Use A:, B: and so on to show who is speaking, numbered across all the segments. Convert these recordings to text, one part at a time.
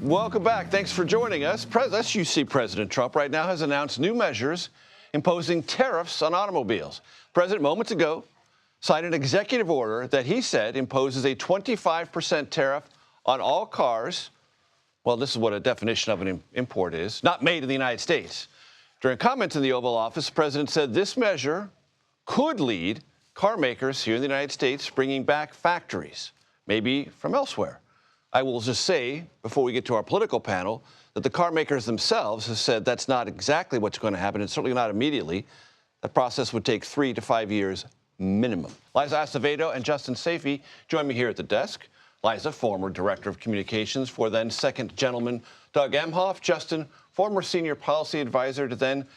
A: Welcome back. Thanks for joining us. As you see, President Trump right now has announced new measures imposing tariffs on automobiles. President moments ago signed an executive order that he said imposes a 25% tariff on all cars. Well, this is what a definition of an import is, not made in the United States. During comments in the Oval Office, the president said this measure could lead car makers here in the United States bringing back factories, maybe from elsewhere. I will just say, before we get to our political panel, that the car makers themselves have said that's not exactly what's going to happen, and certainly not immediately. That process would take 3 to 5 years minimum. Liza Acevedo and Justin Sayfie join me here at the desk. Liza, former director of communications for then second gentleman Doug Emhoff. Justin, former senior policy advisor to then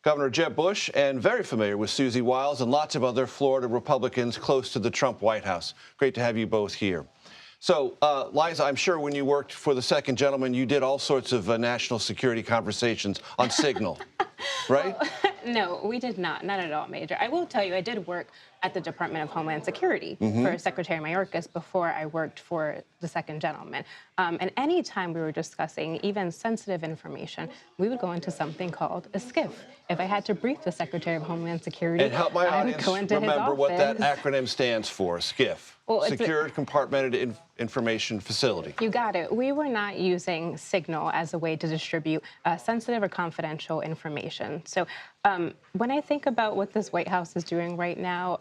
A: Governor Jeb Bush, and very familiar with Susie Wiles and lots of other Florida Republicans close to the Trump White House. Great to have you both here. So, Liza, I'm sure when you worked for the second gentleman, you did all sorts of national security conversations on Signal, right?
B: Well, no, we did not at all, Major. I will tell you, I did work at the Department of Homeland Security for Secretary Mayorkas before I worked for the second gentleman. And any time we were discussing even sensitive information, we would go into something called a SCIF. If I had to brief the Secretary of Homeland Security,
A: and help my audience remember what that acronym stands for, SCIF. Well, Secured Compartmented Information Facility.
B: You got it. We were not using Signal as a way to distribute sensitive or confidential information. So when I think about what this White House is doing right now,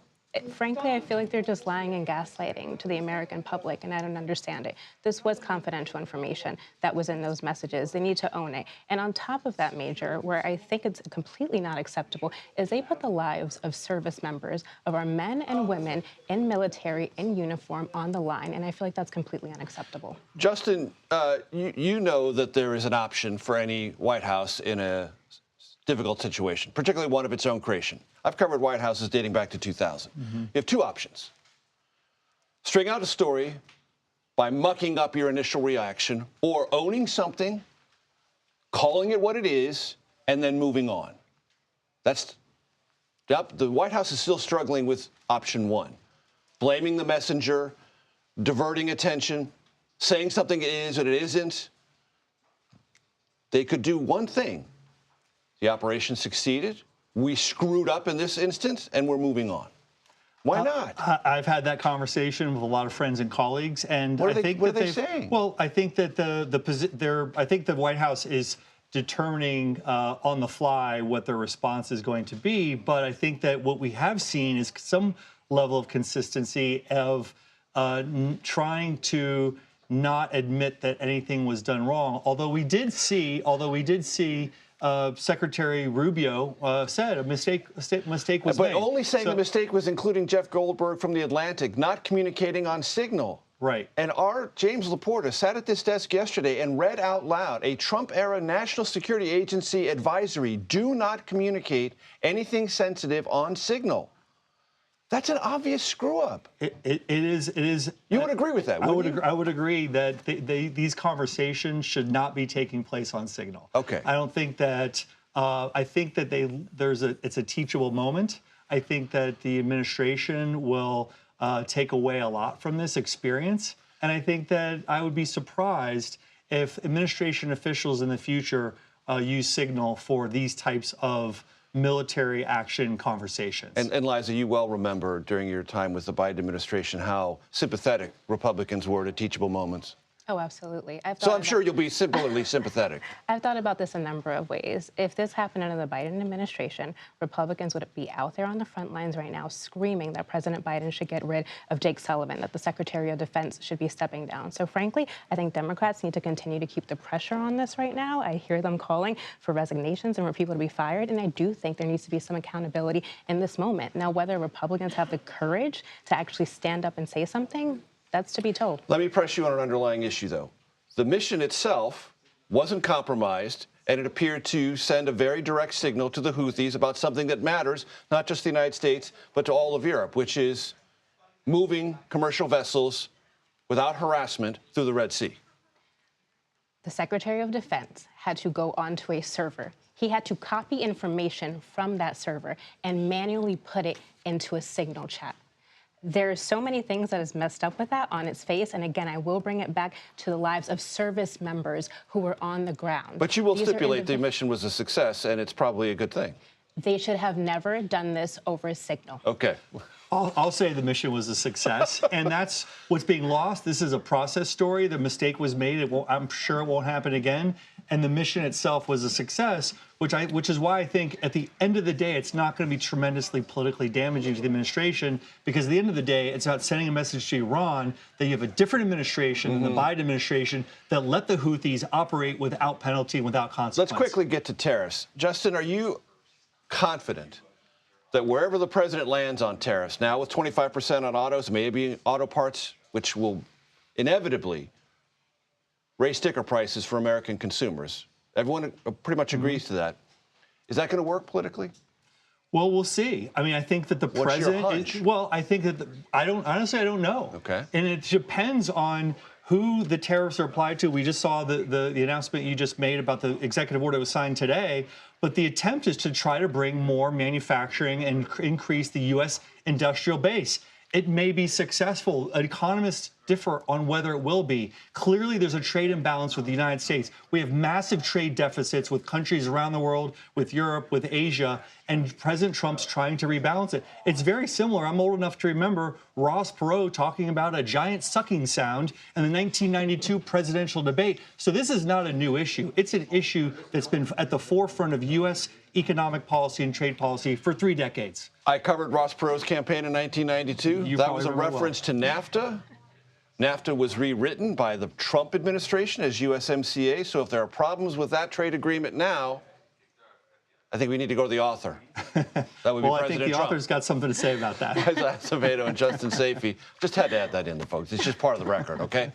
B: frankly, I feel like they're just lying and gaslighting to the American public, and I don't understand it. This was confidential information that was in those messages. They need to own it. And on top of that, Major, where I think it's completely not acceptable, is they put the lives of service members, of our men and women in military, in uniform, on the line, and I feel like that's completely unacceptable.
A: Justin, you know that there is an option for any White House in a difficult situation, particularly one of its own creation. I've covered White Houses dating back to 2000. You have two options. String out a story by mucking up your initial reaction or owning something, calling it what it is, and then moving on. The White House is still struggling with option one. Blaming the messenger, diverting attention, saying something is and it isn't. They could do one thing. The operation succeeded. We screwed up in this instance, and we're moving on. Why not?
C: I've had that conversation with a lot of friends and colleagues, and
A: what are they saying?
C: Well, I think that I think the White House is determining on the fly what their response is going to be. But I think that what we have seen is some level of consistency of trying to not admit that anything was done wrong. Although we did see. Secretary Rubio said a mistake was made.
A: But only saying the mistake was including Jeff Goldberg from The Atlantic, not communicating on Signal.
C: Right.
A: And our James Laporta sat at this desk yesterday and read out loud a Trump-era National Security Agency advisory: do not communicate anything sensitive on Signal. That's an obvious screw-up.
C: It is. You
A: would agree with that, wouldn't you?
C: I would agree that these conversations should not be taking place on Signal.
A: Okay.
C: I don't think that. I think that it's a teachable moment. I think that the administration will take away a lot from this experience, and I think that I would be surprised if administration officials in the future use Signal for these types of military action conversations.
A: And Liza, you well remember during your time with the Biden administration how sympathetic Republicans were to teachable moments.
B: Oh, absolutely.
A: So I'm sure you'll be similarly sympathetic.
B: I've thought about this a number of ways. If this happened under the Biden administration, Republicans would be out there on the front lines right now screaming that President Biden should get rid of Jake Sullivan, that the Secretary of Defense should be stepping down. So frankly, I think Democrats need to continue to keep the pressure on this right now. I hear them calling for resignations and for people to be fired, and I do think there needs to be some accountability in this moment. Now, whether Republicans have the courage to actually stand up and say something, that's to be told.
A: Let me press you on an underlying issue, though. The mission itself wasn't compromised, and it appeared to send a very direct signal to the Houthis about something that matters, not just the United States, but to all of Europe, which is moving commercial vessels without harassment through the Red Sea.
B: The Secretary of Defense had to go onto a server. He had to copy information from that server and manually put it into a Signal chat. There's so many things that is messed up with that on its face. And again, I will bring it back to the lives of service members who were on the ground.
A: But you will
B: These are
A: stipulate the mission was a success, and it's probably a good thing.
B: They should have never done this over a signal.
A: Okay.
C: I'll say the mission was a success, and that's what's being lost. This is a process story. The mistake was made. I'm sure it won't happen again. And the mission itself was a success, which is why I think at the end of the day, it's not going to be tremendously politically damaging to the administration, because at the end of the day, it's about sending a message to Iran that you have a different administration than the Biden administration that let the Houthis operate without penalty and without consequence.
A: Let's quickly get to tariffs. Justin, are you confident that wherever the president lands on tariffs, now with 25% on autos, maybe auto parts, which will inevitably raise sticker prices for American consumers, everyone pretty much agrees to that. Is that going to work politically?
C: Well, we'll see. I mean, I think that the
A: What's your
C: president.
A: hunch?
C: Well, I think that I don't know.
A: Okay.
C: And it depends on who the tariffs are applied to. We just saw the announcement you just made about the executive order that was signed today. But the attempt is to try to bring more manufacturing and increase the U.S. industrial base. It may be successful. Economists differ on whether it will be. Clearly, there's a trade imbalance with the United States. We have massive trade deficits with countries around the world, with Europe, with Asia, and President Trump's trying to rebalance it. It's very similar. I'm old enough to remember Ross Perot talking about a giant sucking sound in the 1992 presidential debate. So this is not a new issue. It's an issue that's been at the forefront of U.S. economic policy and trade policy for 3 decades.
A: I covered Ross Perot's campaign in 1992. That was a reference to NAFTA. NAFTA was rewritten by the Trump administration as USMCA. So if there are problems with that trade agreement now, I think we need to go to the author. That would be
C: Well, I
A: President
C: think the
A: Trump.
C: author's got something to say about that.
A: Liza Acevedo and Justin Sayfie. Just had to add that in, folks. It's just part of the record, okay?